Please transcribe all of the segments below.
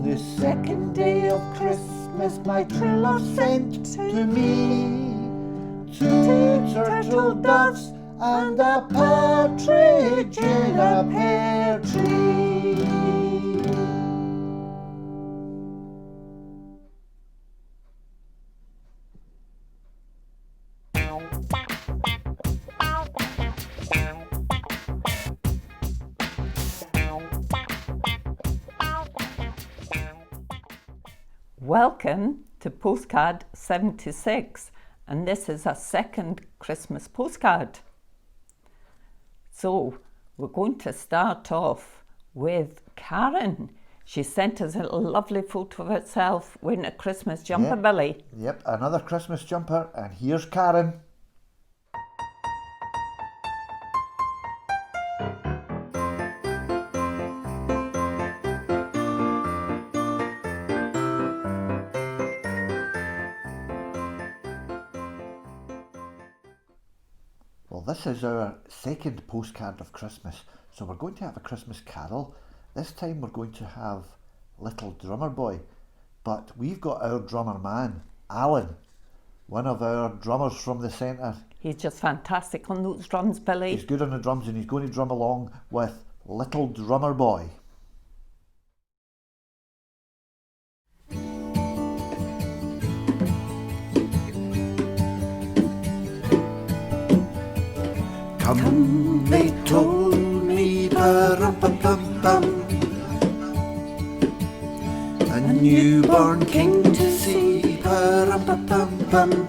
the second day of Christmas my true love sent to me 2 turtle doves and a partridge in a pear tree. Welcome to Postcard 76, and this is our second Christmas postcard. So we're going to start off with Karen. She sent us a lovely photo of herself wearing a Christmas jumper, Billy. Yep, another Christmas jumper, and here's Karen. Well, this is our second postcard of Christmas, so we're going to have a Christmas carol. This time we're going to have Little Drummer Boy, but we've got our drummer man, Alan, one of our drummers from the centre. He's just fantastic on those drums, Billy. He's good on the drums and he's going to drum along with Little Drummer Boy. Come, they told me, pa-rum-pum-pum-pum, a newborn king to see, pa-rum-pum-pum-pum.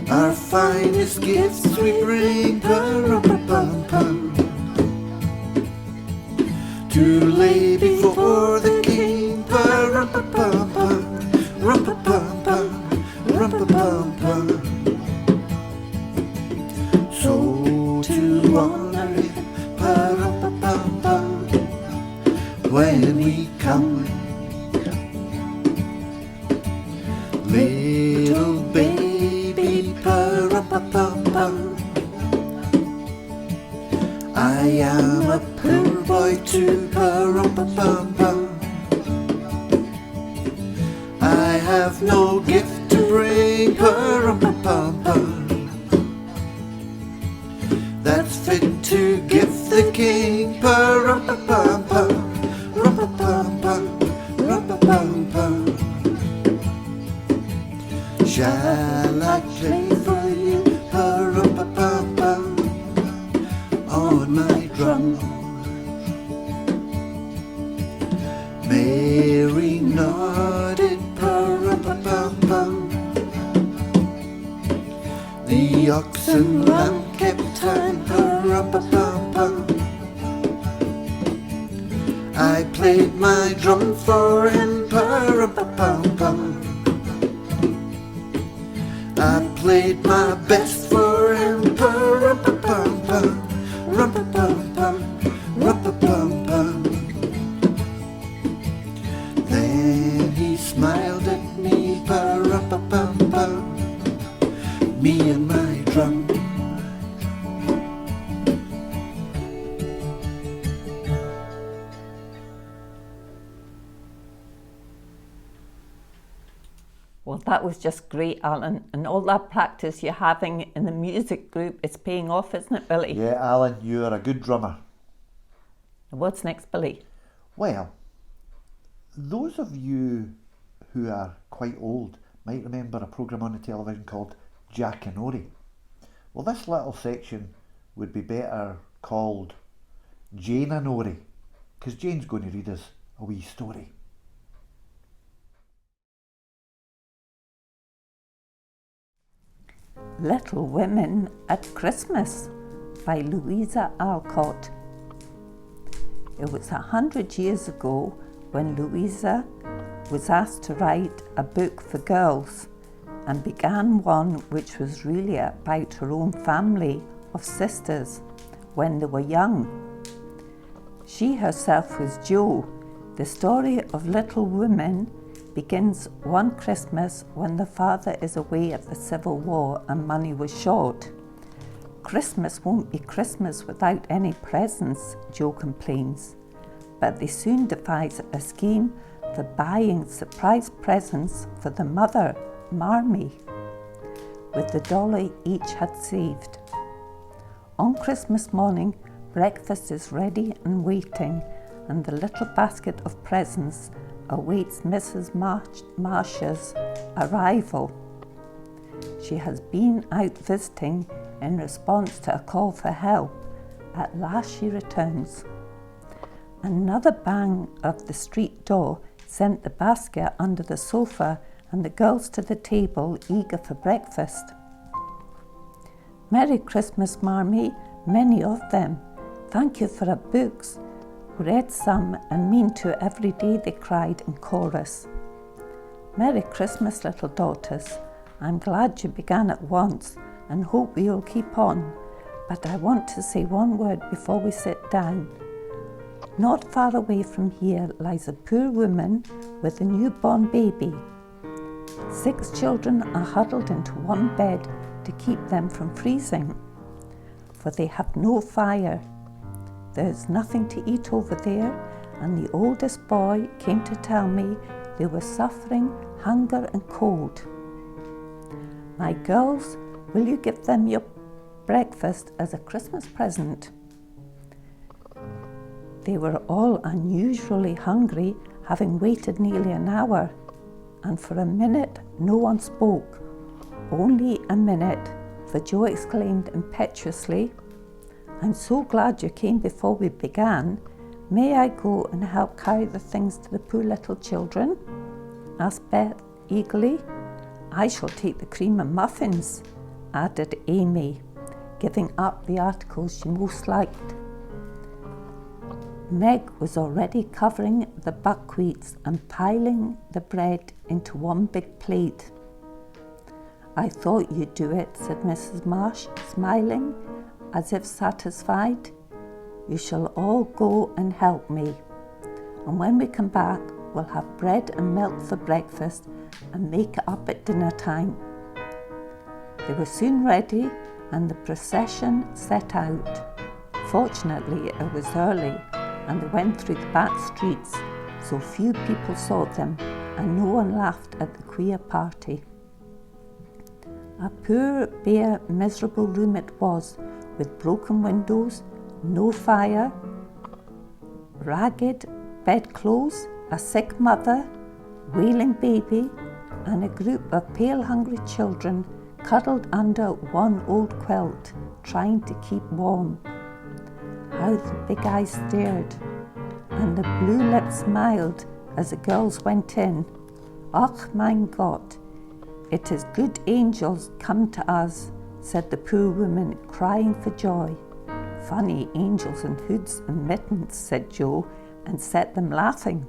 Our finest gifts we bring, pa-rum-pum-pum-pum, to lay before the king, pa-rum-pum-pum-pum, rum-pum-pum-pum, rum-pum-pum-pum. So to honor him, pa-rum-pum-pum-pum, when we come, little baby, pa-rum-pum-pum-pum, I am a poor boy too, pa-rum-pum-pum-pum, I have no gift to bring, pa-rum-pum-pum-pum, that's fit to give the king, pa-rum-pum-pum-pum, rum-pum-pum-pum, rum-pum-pum-pum. Shall I play for you, pa-rum-pum-pum-pum, on my drum? Mary nodded, pa-rum-pum-pum-pum, the ox and lamb kept time, pa-rum-pum-pum-pum. I played my drum for him, pa-rum-pum-pum-pum. I played my best for him, pa-rum-pum-pum-pum, rum-pum-pum-pum, rum-pum-pum-pum. Then he smiled at me, pa-rum-pum-pum-pum, me and my drum. Well, that was just great, Alan, and all that practice you're having in the music group, it's paying off, isn't it, Billy? Yeah, Alan, you are a good drummer. What's next, Billy? Well, those of you who are quite old might remember a programme on the television called Jack and Ori. Well, this little section would be better called Jane and Ori, because Jane's going to read us a wee story. Little Women at Christmas by Louisa Alcott. It was 100 years ago when Louisa was asked to write a book for girls and began one which was really about her own family of sisters when they were young. She herself was Jo. The story of Little Women begins one Christmas when the father is away at the Civil War and money was short. Christmas won't be Christmas without any presents, Jo complains. but they soon devised a scheme for buying surprise presents for the mother, Marmee, with the $1 each had saved. On Christmas morning, breakfast is ready and waiting, and the little basket of presents awaits Mrs. Marsh's arrival. She has been out visiting in response to a call for help. At last she returns. Another bang of the street door sent the basket under the sofa and the girls to the table, eager for breakfast. "Merry Christmas, Marmee, many of them. Thank you for our books. Read some and mean to every day," they cried in chorus. "Merry Christmas, little daughters. I'm glad you began at once and hope you'll keep on. But I want to say one word before we sit down. Not far away from here lies a poor woman with a newborn baby. 6 children are huddled into one bed to keep them from freezing, for they have no fire. There is nothing to eat over there, and the oldest boy came to tell me they were suffering hunger and cold. My girls, will you give them your breakfast as a Christmas present?" They were all unusually hungry, having waited nearly an hour, and for a minute no one spoke. "Only a minute," for Joe exclaimed impetuously. "I'm so glad you came before we began. May I go and help carry the things to the poor little children?" asked Beth eagerly. "I shall take the cream and muffins," added Amy, giving up the articles she most liked. Meg was already covering the buckwheats and piling the bread into one big plate. "I thought you'd do it," said Mrs. Marsh, smiling as if satisfied. "You shall all go and help me, and when we come back we'll have bread and milk for breakfast and make it up at dinner time." They were soon ready and the procession set out. Fortunately, it was early and they went through the back streets, so few people saw them and no one laughed at the queer party. A poor, bare, miserable room it was, with broken windows, no fire, ragged bedclothes, a sick mother, wailing baby, and a group of pale, hungry children cuddled under one old quilt, trying to keep warm. How the big eyes stared, and the blue lips smiled as the girls went in. "Ach, mein Gott, it is good angels come to us," said the poor woman, crying for joy. "Funny angels in hoods and mittens," said Joe, and set them laughing.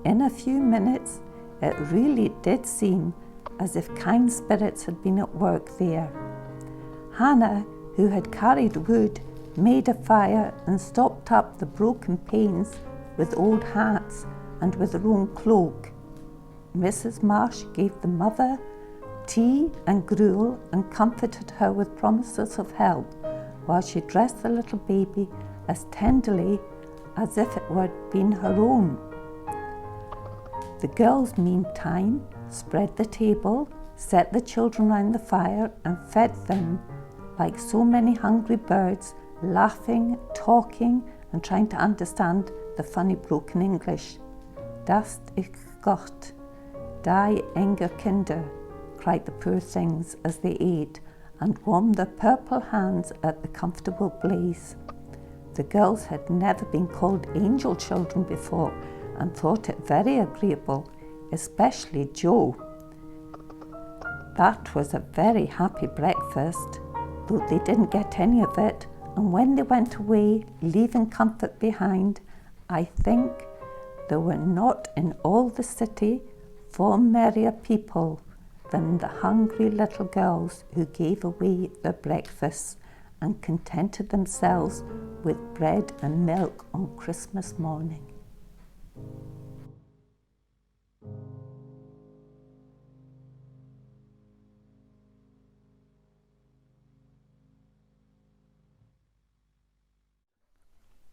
In a few minutes, it really did seem as if kind spirits had been at work there. Hannah, who had carried wood, made a fire and stopped up the broken panes with old hats and with her own cloak. Mrs. Marsh gave the mother tea and gruel and comforted her with promises of help, while she dressed the little baby as tenderly as if it were been her own. The girls, meantime, spread the table, set the children round the fire and fed them like so many hungry birds, laughing, talking and trying to understand the funny broken English. "Das ist Gott, die Engel Kinder," cried the poor things as they ate and warmed their purple hands at the comfortable blaze. The girls had never been called angel children before and thought it very agreeable, especially Joe. That was a very happy breakfast, though they didn't get any of it, and when they went away, leaving comfort behind, I think there were not in all the city 4 merrier people than the hungry little girls who gave away their breakfasts and contented themselves with bread and milk on Christmas morning.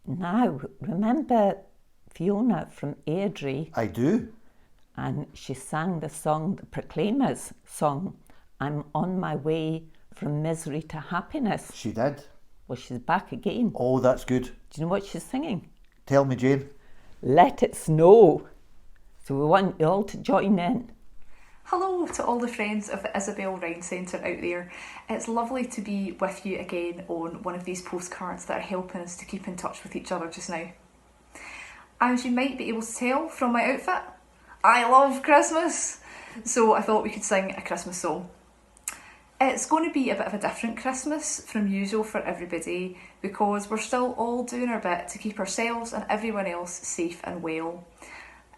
Now, remember Fiona from Airdrie, I do. and she sang the song, the Proclaimers song, I'm on my way from misery to happiness. She did. Well, she's back again. Oh, that's good. Do you know what she's singing? Tell me, Jane. Let It Snow. So we want you all to join in. Hello to all the friends of the Isobel Rhind Centre out there. It's lovely to be with you again on one of these postcards that are helping us to keep in touch with each other just now. As you might be able to tell from my outfit, I love Christmas, so I thought we could sing a Christmas song. It's going to be a bit of a different Christmas from usual for everybody because we're still all doing our bit to keep ourselves and everyone else safe and well.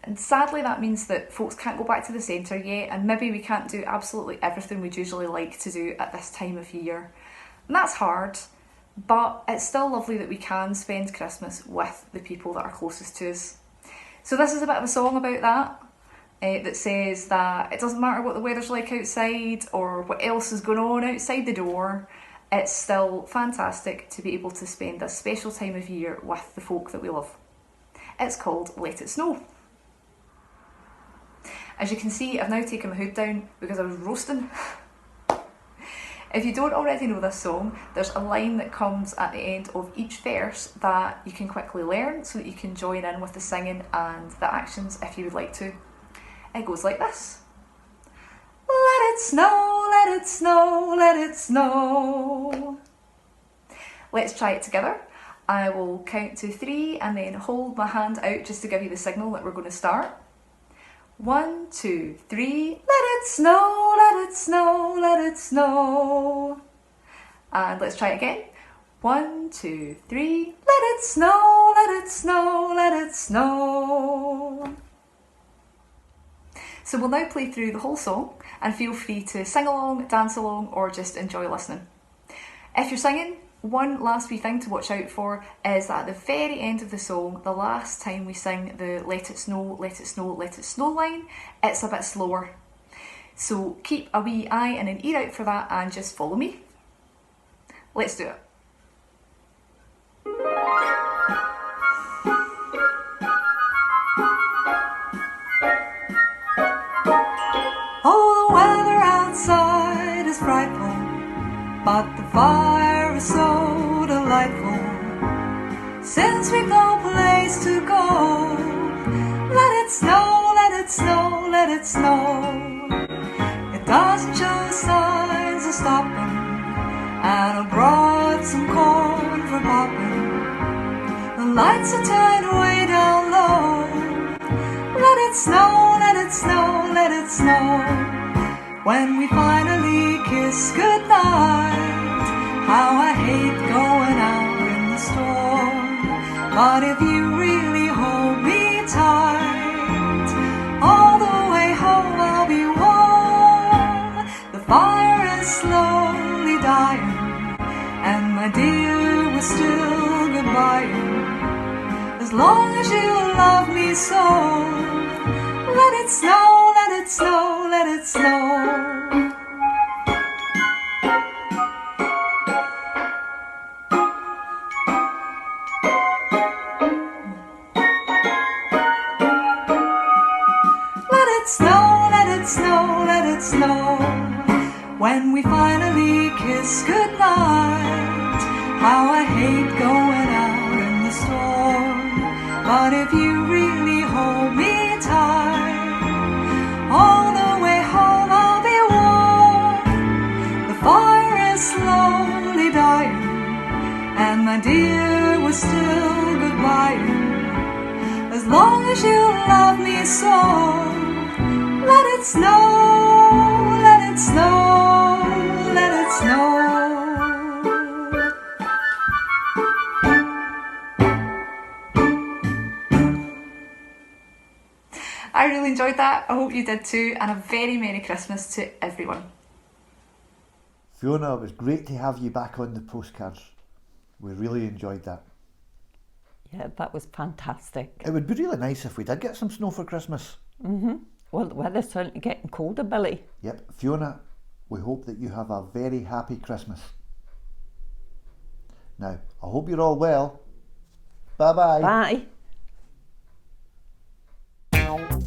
And sadly that means that folks can't go back to the centre yet, and maybe we can't do absolutely everything we'd usually like to do at this time of year. And that's hard, but it's still lovely that we can spend Christmas with the people that are closest to us. So this is a bit of a song about that, that says that it doesn't matter what the weather's like outside or what else is going on outside the door, it's still fantastic to be able to spend this special time of year with the folk that we love. It's called Let It Snow. As you can see, I've now taken my hood down because I was roasting. If you don't already know this song, there's a line that comes at the end of each verse that you can quickly learn so that you can join in with the singing and the actions if you would like to. It goes like this. Let it snow, let it snow, let it snow. Let's try it together. I will count to 3 and then hold my hand out just to give you the signal that we're going to start. 1, 2, 3, let it snow, let it snow, let it snow. And let's try it again. 1, 2, 3, let it snow, let it snow, let it snow. So we'll now play through the whole song and feel free to sing along, dance along, or just enjoy listening. If you're singing, one last wee thing to watch out for is that at the very end of the song, the last time we sing the let it snow, let it snow, let it snow line, it's a bit slower. So keep a wee eye and an ear out for that and just follow me. Let's do it. Oh, the weather outside is frightful, but the fire is so delightful. Since we've no place to go, let it snow, let it snow, let it snow. It doesn't show signs of stopping, and I brought some corn for popping. The lights are turned way down low. Let it snow, let it snow, let it snow. When we finally kiss goodnight, how I hate going out in the storm. But if you really hold me tight, all the way home I'll be warm. The fire is slowly dying, and my dear, we're still goodbying. As long as you love me so, let it snow, let it snow, let it snow. Let it snow, let it snow, let it snow. When we finally kiss goodnight, how I hate going out in the storm. But if you really hold me tight, all the way home I'll be warm. The fire is slowly dying, and my dear, we're still goodbying. As long as you love me so, let it snow, let it snow, let it snow. I really enjoyed that. I hope you did too, and a very Merry Christmas to everyone. Fiona, it was great to have you back on the postcards. We really enjoyed that. Yeah, that was fantastic. It would be really nice if we did get some snow for Christmas. Well, the weather's certainly getting colder, Billy. Yep, Fiona, we hope that you have a very happy Christmas. Now, I hope you're all well. Bye-bye. Bye. Bye.